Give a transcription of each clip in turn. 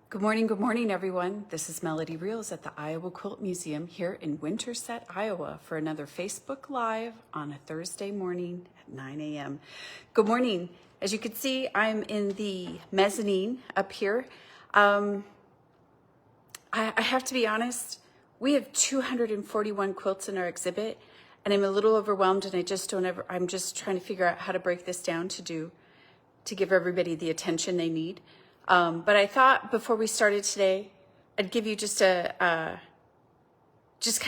Good morning, everyone. This is Melody Reels at the Iowa Quilt Museum here in Winterset, Iowa for another Facebook Live on a Thursday morning at 9 a.m. Good morning. As you can see, I'm in the mezzanine up here. I have to be honest, we have 241 quilts in our exhibit, and I'm a little overwhelmed, and I'm just trying to figure out how to break this down to give everybody the attention they need. But I thought before we started today, I'd give you just kind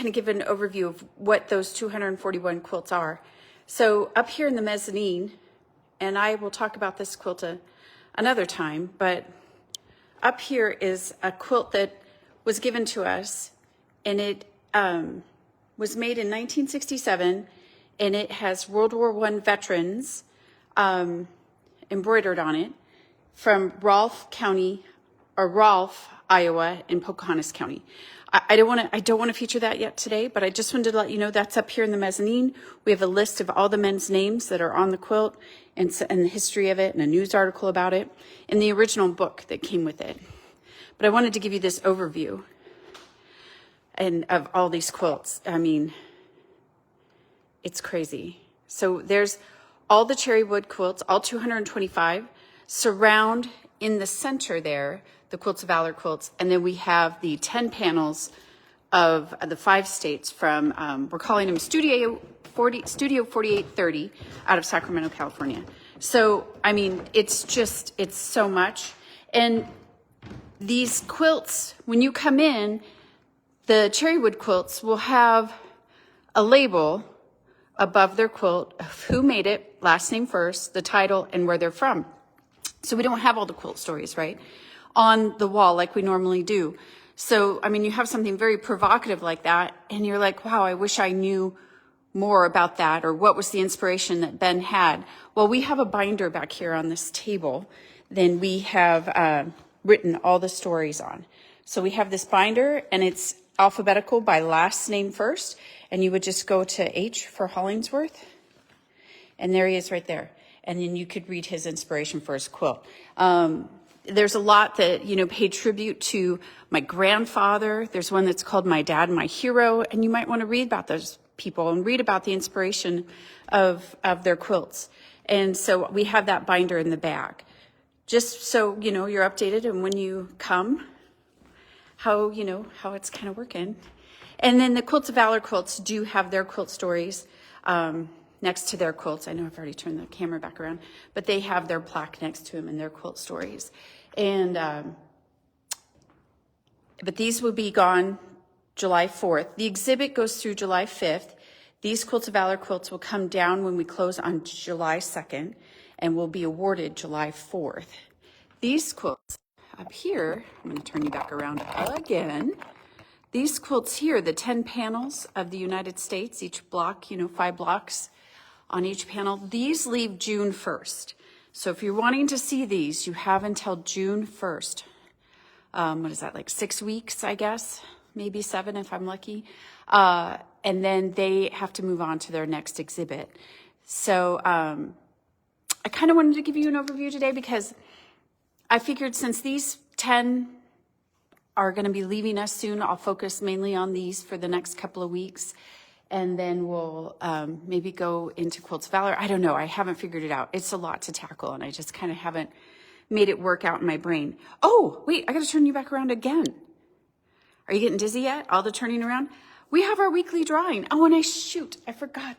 of give an overview of what those 241 quilts are. So up here in the mezzanine, and I will talk about this quilt another time, but up here is a quilt that was given to us, and it was made in 1967, and it has World War I veterans embroidered on it, from Rolfe, Iowa, and Pocahontas County. I don't want to feature that yet today, but I just wanted to let you know that's up here in the mezzanine. We have a list of all the men's names that are on the quilt and the history of it, and a news article about it, and the original book that came with it. But I wanted to give you this overview of all these quilts. I mean, it's crazy. So there's all the cherry wood quilts, all 225. Surround in the center there, the Quilts of Valor quilts, and then we have the 10 panels of the 5 states from, we're calling them Studio 4830 out of Sacramento, California. So, I mean, it's so much. And these quilts, when you come in, the cherry wood quilts will have a label above their quilt of who made it, last name first, the title, and where they're from. So we don't have all the quilt stories, right, on the wall like we normally do. So, I mean, you have something very provocative like that, and you're like, wow, I wish I knew more about that, or what was the inspiration that Ben had. Well, we have a binder back here on this table. Then we have written all the stories on. So we have this binder, and it's alphabetical by last name first, and you would just go to H for Hollingsworth, and there he is right there. And then you could read his inspiration for his quilt. There's a lot that, paid tribute to my grandfather. There's one that's called My Dad, My Hero. And you might want to read about those people and read about the inspiration of their quilts. And so we have that binder in the back. Just so, you're updated, and when you come, how it's kind of working. And then the Quilts of Valor quilts do have their quilt stories. Next to their quilts. I know I've already turned the camera back around, but they have their plaque next to them and their quilt stories. And, but these will be gone July 4th. The exhibit goes through July 5th. These Quilts of Valor quilts will come down when we close on July 2nd and will be awarded July 4th. These quilts up here, I'm going to turn you back around again. These quilts here, the 10 panels of the United States, each block, 5 blocks on each panel, these leave June 1st. So if you're wanting to see these, you have until June 1st. What is that, like 6 weeks, I guess? Maybe 7 if I'm lucky. And then they have to move on to their next exhibit. So I kind of wanted to give you an overview today because I figured since these 10 are going to be leaving us soon, I'll focus mainly on these for the next couple of weeks. And then we'll maybe go into Quilts of Valor. I don't know. I haven't figured it out. It's a lot to tackle, and I just kind of haven't made it work out in my brain. Oh, wait, I got to turn you back around again. Are you getting dizzy yet? All the turning around? We have our weekly drawing. Oh, and I forgot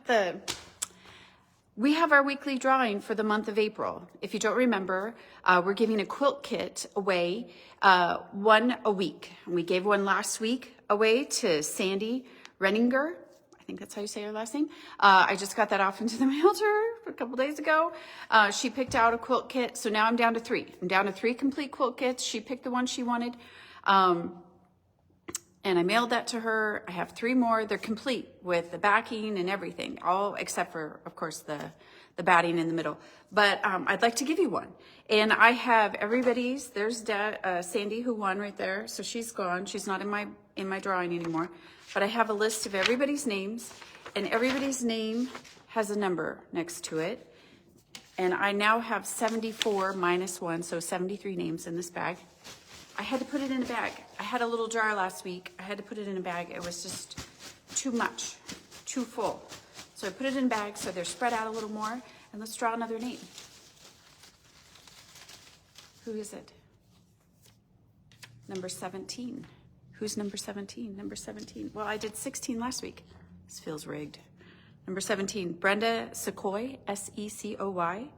we have our weekly drawing for the month of April. If you don't remember, we're giving a quilt kit away, one a week. And we gave one last week away to Sandy Renninger. I think that's how you say her last name. I just got that off into the mail to her a couple days ago. She picked out a quilt kit, so now I'm down to 3. I'm down to 3 complete quilt kits. She picked the one she wanted, and I mailed that to her. I have 3 more. They're complete with the backing and everything, all except for, of course, the batting in the middle. But I'd like to give you one. And I have everybody's. There's Sandy, who won right there. So she's gone. She's not in my drawing anymore. But I have a list of everybody's names, and everybody's name has a number next to it. And I now have 74 minus 1, so 73 names in this bag. I had to put it in a bag. I had a little jar last week. I had to put it in a bag. It was just too much, too full. So I put it in a bag so they're spread out a little more. And let's draw another name. Who is it? Number 17. Who's number 17? Number 17. Well, I did 16 last week. This feels rigged. Number 17, Brenda Secoy, S-E-C-O-Y.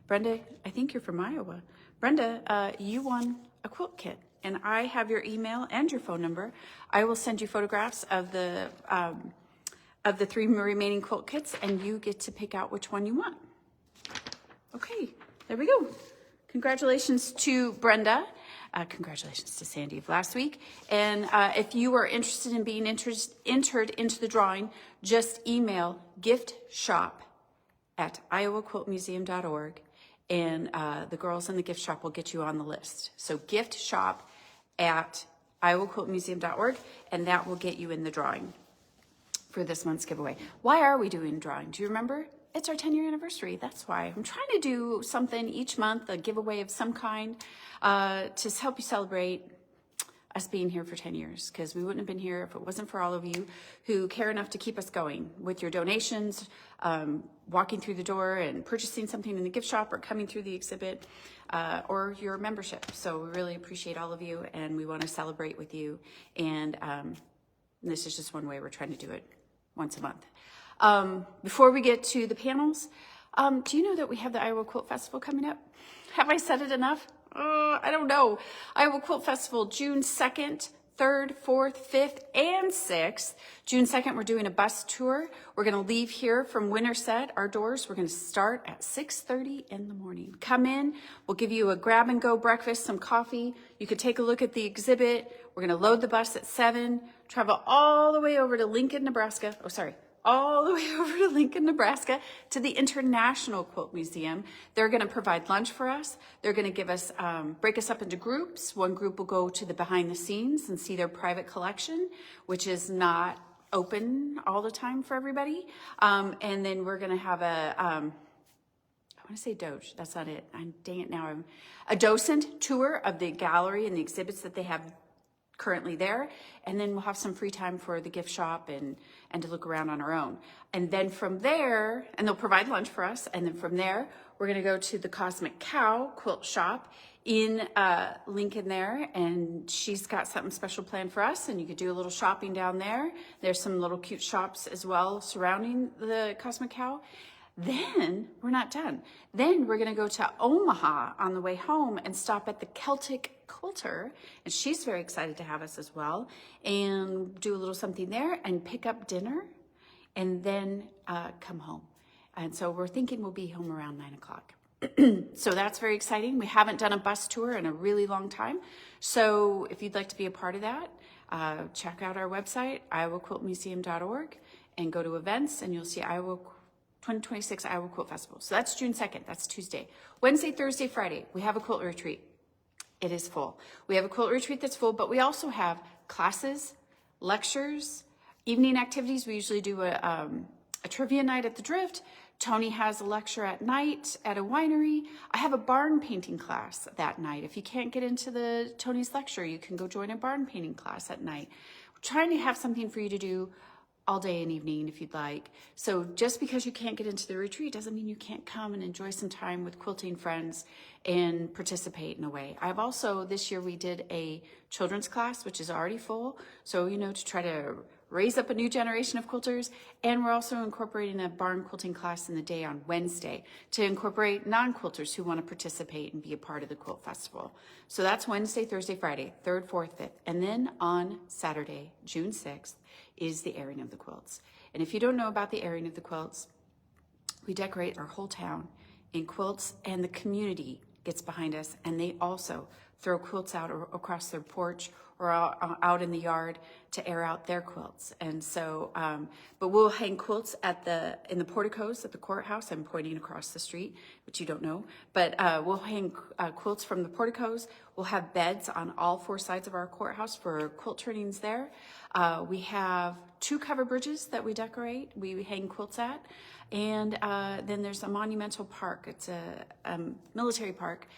Brenda, I think you're from Iowa. Brenda, you won a quilt kit, and I have your email and your phone number. I will send you photographs of the 3 remaining quilt kits, and you get to pick out which one you want. Okay, there we go. Congratulations to Brenda. Congratulations to Sandy of last week. And if you are interested in being entered into the drawing, just email giftshop@iowaquiltmuseum.org, and the girls in the gift shop will get you on the list. So giftshop@iowaquiltmuseum.org, and that will get you in the drawing for this month's giveaway. Why are we doing a drawing? Do you remember? It's our 10-year anniversary. That's why. I'm trying to do something each month, a giveaway of some kind, to help you celebrate us being here for 10 years, because we wouldn't have been here if it wasn't for all of you who care enough to keep us going with your donations, walking through the door and purchasing something in the gift shop or coming through the exhibit, or your membership. So we really appreciate all of you, and we want to celebrate with you. And this is just one way we're trying to do it once a month. Before we get to the panels, do you know that we have the Iowa Quilt Festival coming up? Have I said it enough? I don't know. Iowa Quilt Festival, June 2nd, 3rd, 4th, 5th, and 6th. June 2nd, we're doing a bus tour. We're going to leave here from Winterset, our doors. We're going to start at 6:30 in the morning. Come in. We'll give you a grab-and-go breakfast, some coffee. You could take a look at the exhibit. We're going to load the bus at 7, travel all the way over to Lincoln, Nebraska. All the way over to Lincoln, Nebraska, to the International Quilt Museum. They're going to provide lunch for us. They're going to give us, break us up into groups. One group will go to the behind the scenes and see their private collection, which is not open all the time for everybody. And then we're going to have I want to say doge. That's not it. Dang it now. A docent tour of the gallery and the exhibits that they have currently there, and then we'll have some free time for the gift shop and to look around on our own. And then from there, and they'll provide lunch for us, and then from there, we're going to go to the Cosmic Cow quilt shop in Lincoln there, and she's got something special planned for us, and you could do a little shopping down there. There's some little cute shops as well surrounding the Cosmic Cow. Then we're not done. Then we're going to go to Omaha on the way home and stop at the Celtic Quilter, and she's very excited to have us as well, and do a little something there and pick up dinner and then come home. And so we're thinking we'll be home around 9 o'clock. So that's very exciting. We haven't done a bus tour in a really long time. So if you'd like to be a part of that, check out our website, iowaquiltmuseum.org, and go to events, and you'll see 2026 Iowa Quilt Festival. So that's June 2nd. That's Tuesday. Wednesday, Thursday, Friday, we have a quilt retreat. It is full. We have a quilt retreat that's full, but we also have classes, lectures, evening activities. We usually do a trivia night at the Drift. Tony has a lecture at night at a winery. I have a barn painting class that night. If you can't get into Tony's lecture, you can go join a barn painting class at night. We're trying to have something for you to do all day and evening if you'd like. So just because you can't get into the retreat doesn't mean you can't come and enjoy some time with quilting friends and participate in a way. I've also, this year we did a children's class, which is already full. So, to try to raise up a new generation of quilters. And we're also incorporating a barn quilting class in the day on Wednesday to incorporate non-quilters who want to participate and be a part of the Quilt Festival. So that's Wednesday, Thursday, Friday, 3rd, 4th, 5th. And then on Saturday, June 6th, is the airing of the quilts. And if you don't know about the airing of the quilts, we decorate our whole town in quilts, and the community gets behind us, and they also throw quilts out across their porch or out in the yard to air out their quilts. And so, but we'll hang quilts in the porticos at the courthouse. I'm pointing across the street, which you don't know, but we'll hang quilts from the porticos. We'll have beds on all 4 sides of our courthouse for quilt turnings there. We have 2 covered bridges that we decorate, we hang quilts at. And then there's a monumental park. It's a military park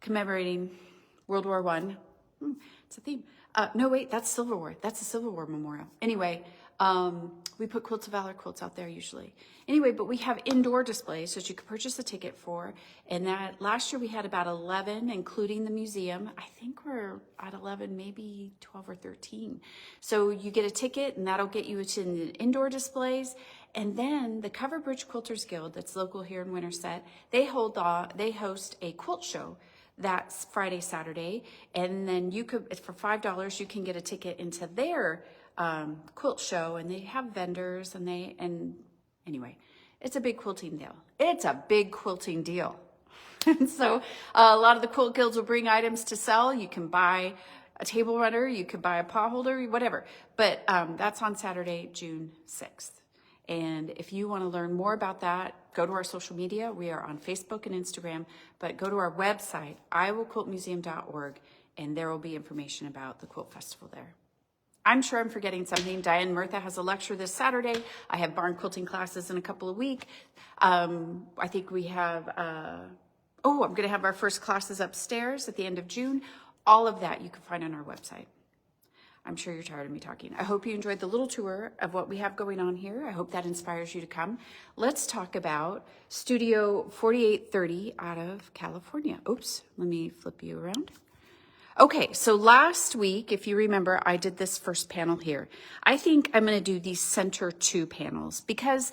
commemorating World War I. It's a theme. No, wait, that's Civil War. That's a Civil War memorial. Anyway, we put Quilts of Valor quilts out there usually. Anyway, but we have indoor displays that you can purchase a ticket for. And that last year we had about 11, including the museum. I think we're at 11, maybe 12 or 13. So you get a ticket and that'll get you to the indoor displays. And then the Covered Bridge Quilters Guild, that's local here in Winterset, they host a quilt show. That's Friday, Saturday, and then you could, for $5, you can get a ticket into their quilt show, and they have vendors, and anyway, it's a big quilting deal. It's a big quilting deal. And so a lot of the quilt guilds will bring items to sell. You can buy a table runner, you could buy a paw holder, whatever. But that's on Saturday, June 6th. And if you want to learn more about that, go to our social media. We are on Facebook and Instagram, but go to our website, iowaqquiltmuseum.org, and there will be information about the Quilt Festival there. I'm sure I'm forgetting something. Diane Murtha has a lecture this Saturday. I have barn quilting classes in a couple of weeks. I think we have, I'm going to have our first classes upstairs at the end of June. All of that you can find on our website. I'm sure you're tired of me talking. I hope you enjoyed the little tour of what we have going on here. I hope that inspires you to come. Let's talk about Studio 4830 out of California. Oops, let me flip you around. Okay, so last week, if you remember, I did this first panel here. I think I'm going to do these center 2 panels because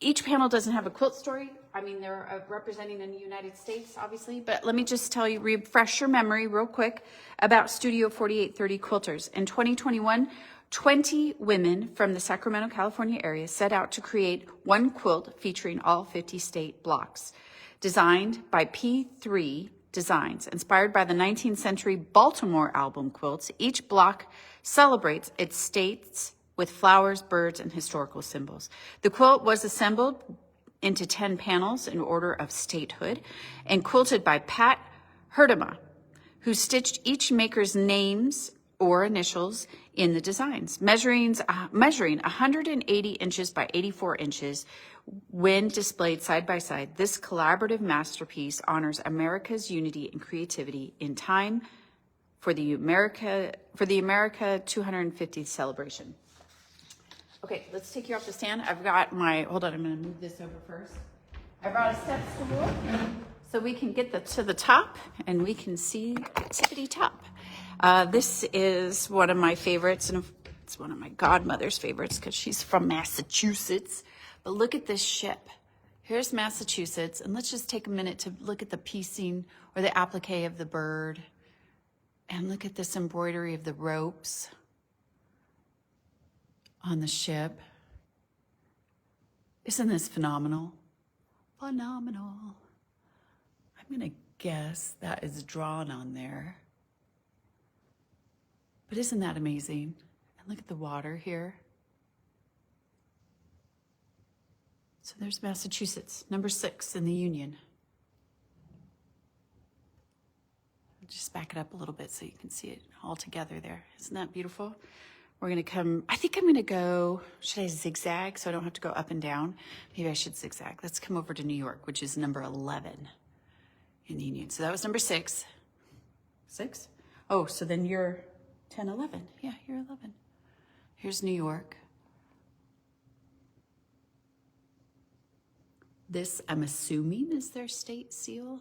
each panel doesn't have a quilt story. I mean, they're representing in the United States, obviously, but let me just tell you, refresh your memory real quick about Studio 4830 Quilters. In 2021, 20 women from the Sacramento, California area set out to create one quilt featuring all 50 state blocks. Designed by P3 Designs, inspired by the 19th century Baltimore album quilts, each block celebrates its states with flowers, birds, and historical symbols. The quilt was assembled into 10 panels in order of statehood and quilted by Pat Herdema, who stitched each maker's names or initials in the designs, measuring 180 inches by 84 inches. When displayed side by side, this collaborative masterpiece honors America's unity and creativity in time for the America 250th celebration. Okay, let's take you off the stand. I've got hold on, I'm gonna move this over first. I brought a step stool so we can get to the top and we can see the tippity top. This is one of my favorites, and it's one of my godmother's favorites because she's from Massachusetts. But look at this ship. Here's Massachusetts, and let's just take a minute to look at the piecing or the applique of the bird. And look at this embroidery of the ropes on the ship. Isn't this phenomenal? Phenomenal. I'm going to guess that is drawn on there. But isn't that amazing? And look at the water here. So there's Massachusetts, number 6 in the Union. Just back it up a little bit so you can see it all together there. Isn't that beautiful? We're going to come, I think I'm going to go, should I zigzag so I don't have to go up and down? Maybe I should zigzag. Let's come over to New York, which is number 11 in the Union. So that was number 6. 6? Oh, so then you're 10, 11. Yeah, you're 11. Here's New York. This, I'm assuming, is their state seal.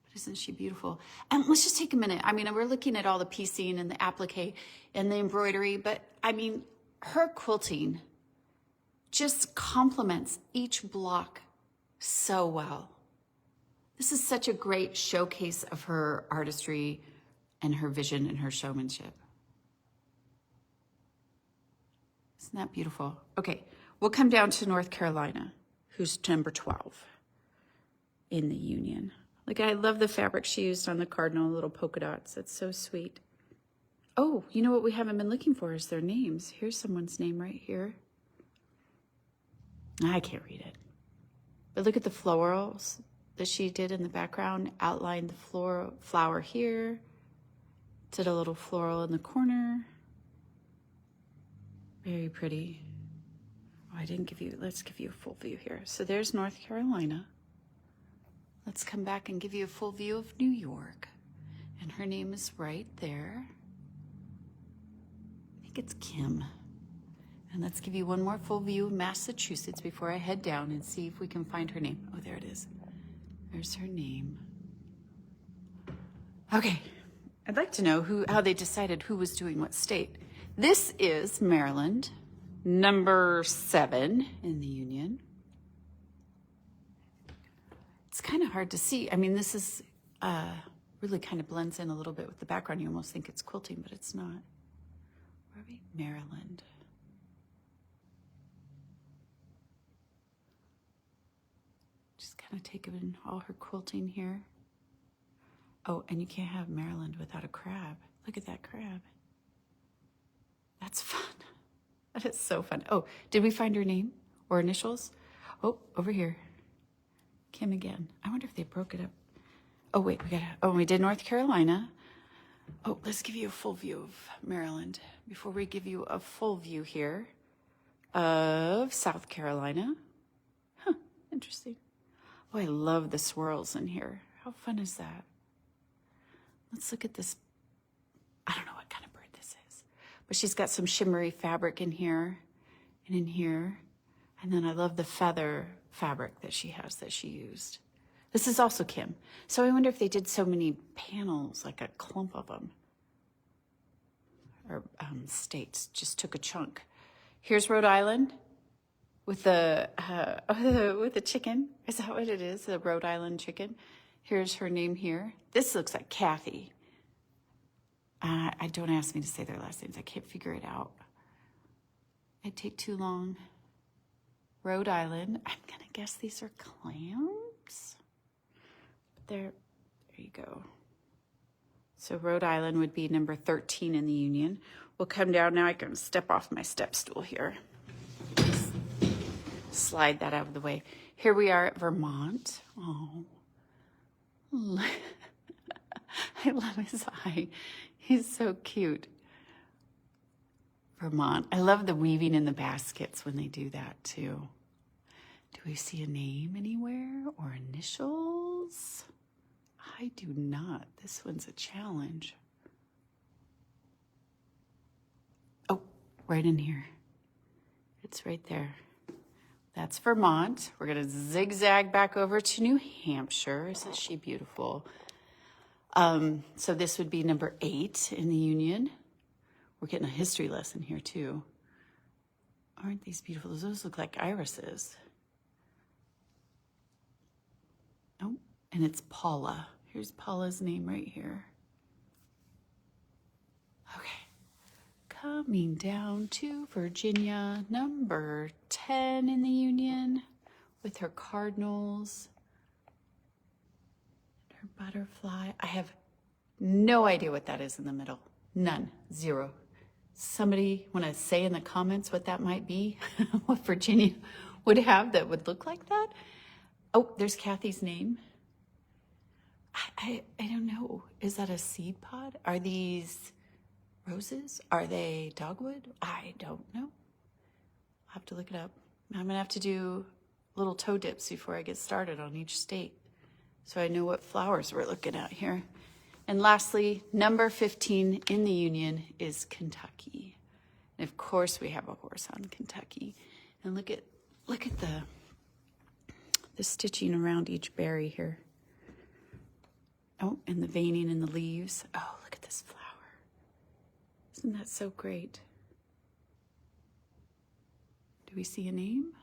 But isn't she beautiful? And let's just take a minute. I mean, we're looking at all the piecing and the applique and the embroidery, but I mean, her quilting just complements each block so well. This is such a great showcase of her artistry and her vision and her showmanship. Isn't that beautiful? Okay. We'll come down to North Carolina, who's number 12 in the Union. Like, I love the fabric she used on the cardinal, little polka dots. That's so sweet. Oh, you know what we haven't been looking for is their names. Here's someone's name right here. I can't read it. But look at the florals that she did in the background. Outlined the flower here. Did a little floral in the corner. Very pretty. I didn't give you, let's give you a full view here. So there's North Carolina. Let's come back and give you a full view of New York. And her name is right there. I think it's Kim. And let's give you one more full view of Massachusetts before I head down and see if we can find her name. Oh, there it is. There's her name. Okay, I'd like to know how they decided who was doing what state. This is Maryland, number 7 in the Union. It's kind of hard to see. I mean, this is really kind of blends in a little bit with the background. You almost think it's quilting, but it's not. Where are we? Maryland. Just kind of take in all her quilting here. Oh, and you can't have Maryland without a crab. Look at that crab. That's fun. That is so fun. Oh, did we find her name or initials? Oh, over here. Kim again. I wonder if they broke it up. Oh, wait, we did North Carolina. Oh, let's give you a full view of Maryland before we give you a full view here of South Carolina. Huh, interesting. Oh, I love the swirls in here. How fun is that? Let's look at this. I don't know what kind of bird this is, but she's got some shimmery fabric in here and in here. And then I love the feather fabric that she has that she used. This is also Kim. So I wonder if they did so many panels, like a clump of them. Or states, just took a chunk. Here's Rhode Island with the chicken. Is that what it is? The Rhode Island chicken. Here's her name here. This looks like Kathy. Don't ask me to say their last names. I can't figure it out. It'd take too long. Rhode Island. I'm going to guess these are clams. There you go. So Rhode Island would be number 13 in the Union. We'll come down now. I can step off my step stool here. Slide that out of the way. Here we are at Vermont. Oh. I love his eye. He's so cute. Vermont. I love the weaving in the baskets when they do that too. Do we see a name anywhere or initials? I do not. This one's a challenge. Oh, right in here. It's right there. That's Vermont. We're going to zigzag back over to New Hampshire. Isn't she beautiful? So this would be number 8 in the Union. We're getting a history lesson here too. Aren't these beautiful? Those look like irises. Oh, and it's Paula. Here's Paula's name right here. Okay. Coming down to Virginia, number 10 in the Union with her cardinals. And her butterfly. I have no idea what that is in the middle. None. Zero. Somebody want to say in the comments what that might be? What Virginia would have that would look like that? Oh, there's Kathy's name. I don't know. Is that a seed pod? Are these roses? Are they dogwood? I don't know. I'll have to look it up. I'm going to have to do little toe dips before I get started on each state so I know what flowers we're looking at here. And lastly, number 15 in the Union is Kentucky. And of course we have a horse on Kentucky. And look at the stitching around each berry here. Oh, and the veining in the leaves. Oh, look at this flower. Isn't that so great? Do we see a name?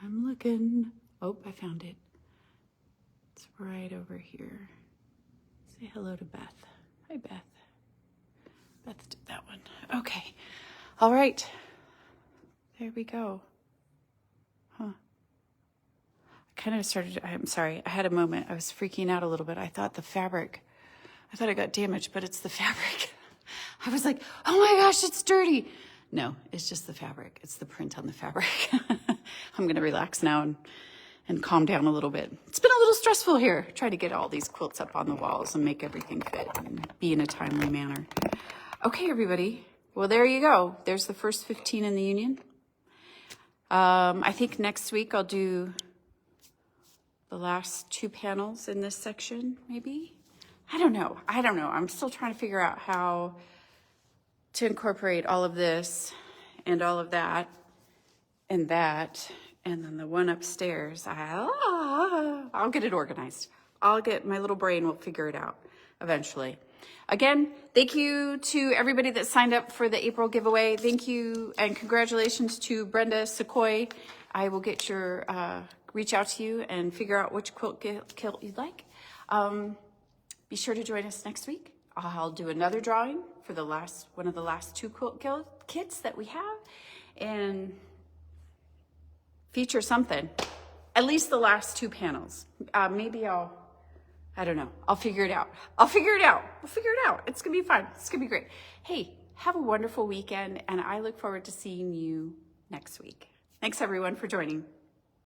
I'm looking. Oh, I found it. It's right over here. Say hello to Beth. Hi, Beth. Beth did that one. Okay. All right. There we go. Huh. I'm sorry, I had a moment. I was freaking out a little bit. I thought it got damaged, but it's the fabric. I was like, oh my gosh, it's dirty. No, it's just the fabric. It's the print on the fabric. I'm going to relax now and calm down a little bit. It's been a little stressful here. Try to get all these quilts up on the walls and make everything fit and be in a timely manner. Okay, everybody. Well, there you go. There's the first 15 in the Union. I think next week I'll do the last 2 panels in this section, maybe. I don't know. I'm still trying to figure out how to incorporate all of this and all of that and that. And then the one upstairs, I'll get it organized. My little brain will figure it out eventually. Again, thank you to everybody that signed up for the April giveaway. Thank you and congratulations to Brenda Sequoy. I will get reach out to you and figure out which kilt you'd like. Be sure to join us next week. I'll do another drawing for one of the last 2 quilt kits that we have, and feature something, at least the last 2 panels. Maybe I don't know. I'll figure it out. We'll figure it out. It's gonna be fun. It's gonna be great. Hey, have a wonderful weekend, and I look forward to seeing you next week. Thanks everyone for joining.